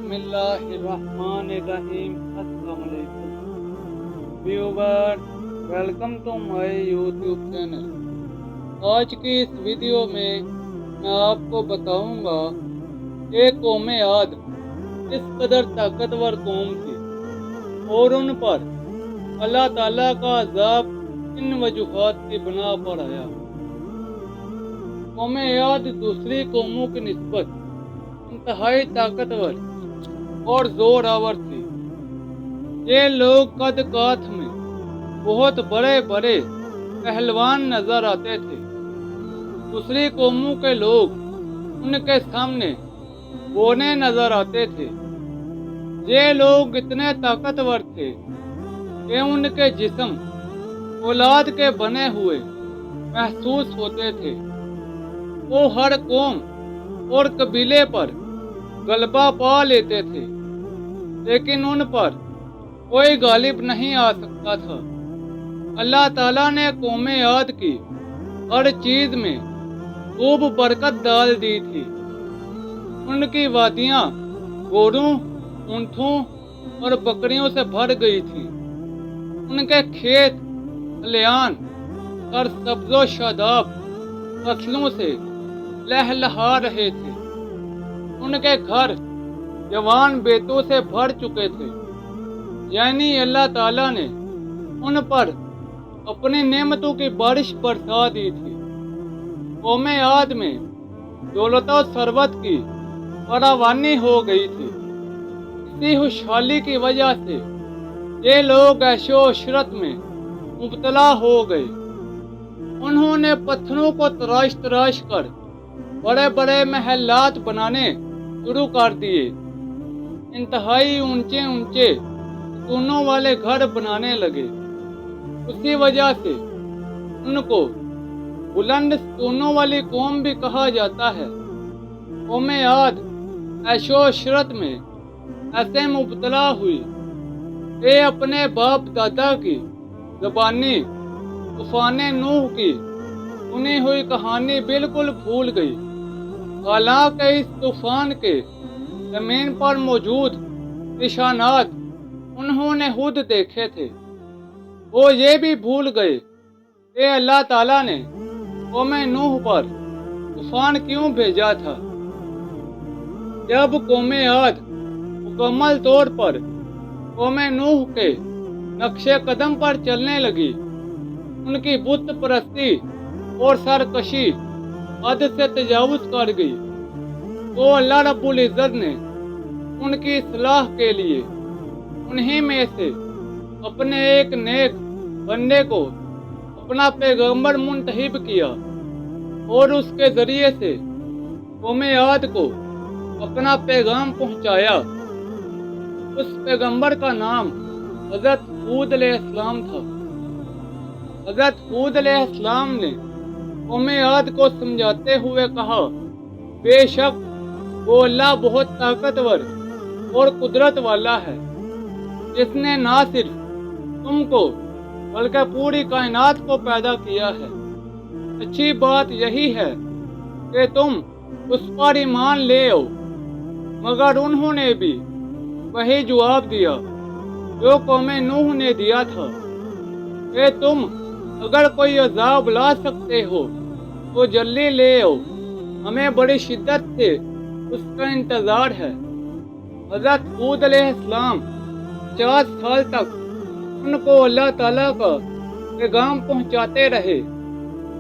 बिस्मिल्लाहिर्रहमानिर्रहीम। अस्सलाम वालेकुम viewer, welcome to my YouTube channel. आज की इस वीडियो में मैं आपको बताऊंगा कि कौम आद किस कदर ताकतवर कौम थी और उन पर अल्लाह ताला का अज़ाब किन वजूहात की बिना पर आया। कौम आद दूसरी कौमों की निस्बत इंतहाई ताकतवर और जोरावर थी। ये लोग कद काठ में बहुत बड़े बड़े पहलवान नजर आते थे। दूसरी कौमों के लोग उनके सामने बोने नजर आते थे। ये लोग इतने ताकतवर थे कि उनके जिस्म औलाद के बने हुए महसूस होते थे। वो हर कौम और कबीले पर गलबा पा लेते थे, लेकिन उन पर कोई गालिब नहीं आ सकता था। अल्लाह ताला ने कौम आद की हर चीज में खूब बरकत डाल दी थी। उनकी वादियां घोड़ों, ऊंटों और बकरियों से भर गई थी। उनके खेत खलियान और सब्जो शादाब फसलों से लहलहा रहे थे। उनके घर जवान बेटों से भर चुके थे, यानी अल्लाह ताला ने उन पर अपनी नेमतों की बारिश बरसा दी थी। कौम आद में दौलत और सरबत की फरावानी हो गई थी। इसी खुशहाली की वजह से ये लोग ऐशो इशरत में मुब्तला हो गए। उन्होंने पत्थरों को तराश तराश कर बड़े बड़े महलात बनाने शुरू कर दिए। इंतहाई ऊंचे ऊंचे सतूनों वाले घर बनाने लगे। उसी वजह से उनको बुलंद सतूनों वाली कौम भी कहा जाता है। कौम आद ऐशो इशरत में ऐसे मुब्तला हुई कि अपने बाप दादा की ज़बानी तूफान नूह की सुनी हुई कहानी बिल्कुल भूल गई। हालांकि इस तूफान के जमीन पर मौजूद निशानात उन्होंने खुद देखे थे। वो ये भी भूल गए कि अल्लाह ताला ने कौम नूह पर तूफान क्यों भेजा था। जब कौम आद मुकम्मल तौर पर कौम नूह के नक्शे कदम पर चलने लगी, उनकी बुत परस्ती और सरकशी हद से तजावुज कर गई, तो अल्लाह रब्बुल इज़्ज़त ने उनकी इस्लाह के लिए उन्हीं में से अपने एक नेक बंदे को अपना पैगंबर मुंतहिब किया और उसके जरिए से कौम आद को अपना पैगाम पहुंचाया। उस पैगंबर का नाम हज़रत हूद अलैहिस्सलाम था। हज़रत हूद अलैहिस्सलाम ने कौम आद को समझाते हुए कहा, बेशक वो अल्लाह बहुत ताकतवर और कुदरत वाला है, जिसने ना सिर्फ तुमको बल्कि पूरी कायनात को पैदा किया है। अच्छी बात यही है कि तुम उस पर ईमान ले आओ। मगर उन्होंने भी वही जवाब दिया जो कौम नूह ने दिया था कि तुम अगर कोई अजाब ला सकते हो तो जल्दी ले आओ, हमें बड़ी शिद्दत से उसका इंतजार है। हज़रत हूद अलैहिस्सलाम 50 साल तक उनको अल्लाह ताला का पैगाम पहुंचाते रहे,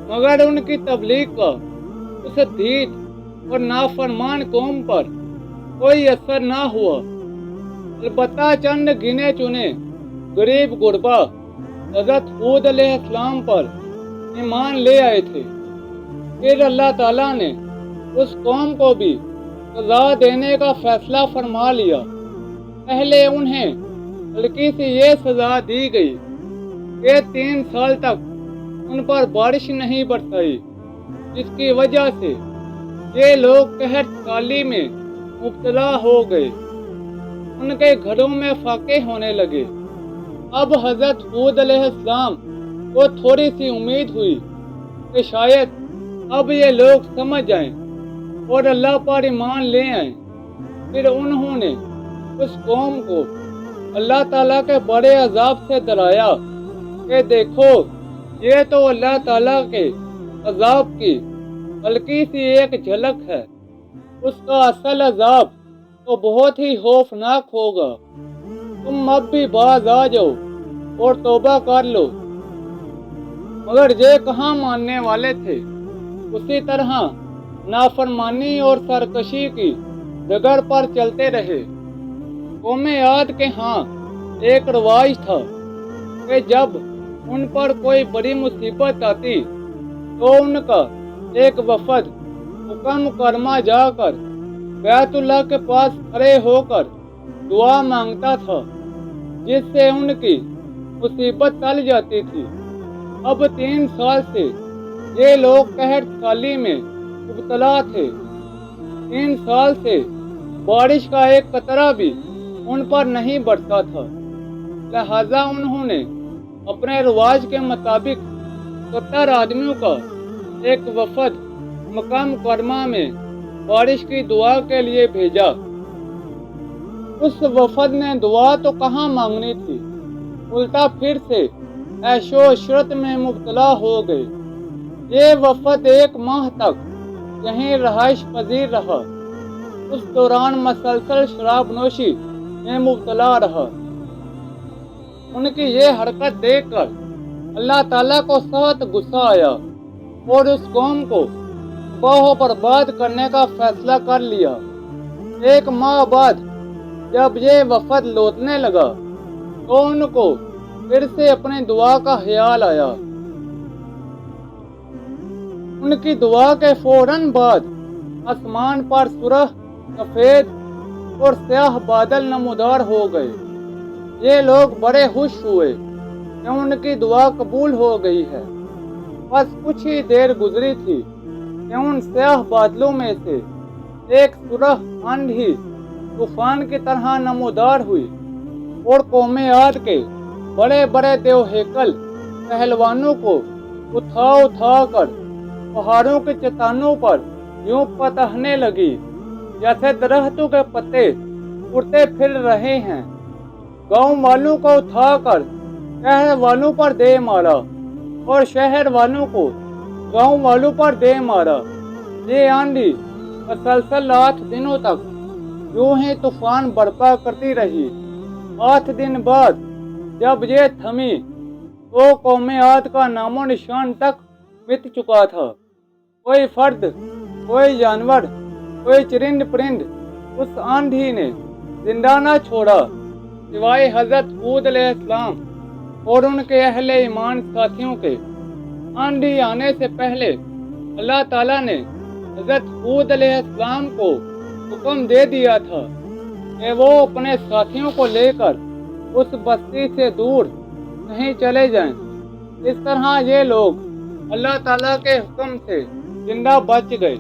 मगर उनकी तबलीग का उस दीद और नाफरमान कौम पर कोई असर ना हुआ। अलबत्ता चंद गिने चुने गरीब गुरबा हज़रत हूद अलैहिस्सलाम पर ईमान ले आए थे। फिर अल्लाह ताला ने उस कौम को भी सज़ा देने का फैसला फरमा लिया। पहले उन्हें हल्की सी ये सज़ा दी गई कि 3 साल तक उन पर बारिश नहीं बरसाई, जिसकी वजह से ये लोग कहर साली में मुब्तला हो गए। उनके घरों में फाके होने लगे। अब हज़रत हूद अलैहिस्सलाम को थोड़ी सी उम्मीद हुई कि शायद अब ये लोग समझ जाएं और अल्लाह पर ईमान ले आएं। फिर उन्होंने اس قوم کو اللہ تعالیٰ کے بڑے عذاب سے ڈرایا کہ دیکھو یہ تو اللہ تعالیٰ کے عذاب کی ہلکی سی ایک جھلک ہے، اس کا اصل عذاب تو بہت ہی خوفناک ہوگا۔ تم اب بھی باز آ جاؤ اور توبہ کر لو۔ مگر یہ کہاں ماننے والے تھے، اسی طرح نافرمانی اور سرکشی کی ڈگر پر چلتے رہے۔ قوم عاد کے ہاں ایک رواج تھا کہ جب ان پر کوئی بڑی مصیبت آتی تو ان کا ایک وفد مکہ مکرمہ جا کر بیت اللہ کے پاس کھڑے ہو کر دعا مانگتا تھا، جس سے ان کی مصیبت ٹل جاتی تھی۔ اب 3 سال سے یہ لوگ قحط سالی میں مبتلا تھے۔ 3 سال سے بارش کا ایک قطرہ بھی ان پر نہیں برسا تھا، لہذا انہوں نے اپنے رواج کے مطابق 70 آدمیوں کا ایک وفد مکہ مکرمہ میں بارش کی دعا کے لیے بھیجا۔ اس وفد نے دعا تو کہاں مانگنی تھی، الٹا پھر سے عیش و عشرت میں مبتلا ہو گئے۔ یہ وفد 1 ماہ تک یہیں رہائش پذیر رہا۔ اس دوران مسلسل شراب نوشی میں مبتلا رہا۔ ان کی یہ حرکت دیکھ کر اللہ تعالیٰ کو سخت غصہ آیا اور اس قوم کو تباہ و برباد کرنے کا فیصلہ کر لیا۔ 1 ماہ بعد جب یہ وفد لوٹنے لگا تو ان کو پھر سے اپنی دعا کا خیال آیا۔ ان کی دعا کے فوراً بعد آسمان پر سرخ، سفید اور سیاہ بادل نمودار ہو گئے۔ یہ لوگ بڑے خوش ہوئے کہ ان کی دعا قبول ہو گئی ہے۔ بس کچھ ہی دیر گزری تھی کہ ان سیاہ بادلوں میں سے ایک سرخ آندھی طوفان کی طرح نمودار ہوئی اور قوم عاد کے بڑے بڑے دیو ہیکل پہلوانوں کو اٹھا اٹھا کر پہاڑوں کی چٹانوں پر یوں پتانے لگی جیسے درختوں کے پتے اڑتے پھر رہے ہیں۔ گاؤں والوں کو اٹھا کر شہر والوں پر دے مارا اور شہر والوں کو گاؤں والوں پر دے مارا۔ یہ آندھی مسلسل 8 دنوں تک یوں ہی طوفان برپا کرتی رہی۔ 8 دن بعد جب یہ تھمی تو قوم عاد کا نام و نشان تک مٹ چکا تھا۔ کوئی فرد، کوئی جانور، کوئی چرند پرند اس آندھی نے زندہ نہ چھوڑا سوائے حضرت ہود علیہ السلام اور ان کے اہل ایمان ساتھیوں کے۔ آندھی آنے سے پہلے اللہ تعالیٰ نے حضرت ہود علیہ السلام کو حکم دے دیا تھا کہ وہ اپنے ساتھیوں کو لے کر اس بستی سے دور کہیں چلے جائیں۔ اس طرح یہ لوگ اللہ تعالیٰ کے حکم سے زندہ بچ گئے۔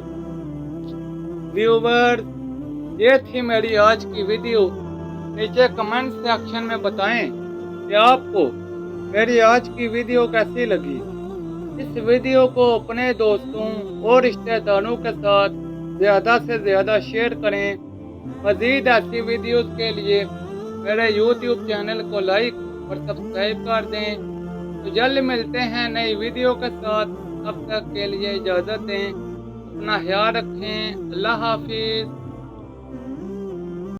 ویورز، یہ تھی میری آج کی ویڈیو۔ نیچے کمنٹ سیکشن میں بتائیں کہ آپ کو میری آج کی ویڈیو کیسی لگی۔ اس ویڈیو کو اپنے دوستوں اور رشتہ داروں کے ساتھ زیادہ سے زیادہ شیئر کریں۔ مزید ایسی ویڈیوز کے لیے میرے یوٹیوب چینل کو لائک اور سبسکرائب کر دیں۔ تو جلد ملتے ہیں نئی ویڈیو کے ساتھ، تب تک کے لیے اجازت دیں۔ اپنا خیال رکھیں۔ اللہ حافظ۔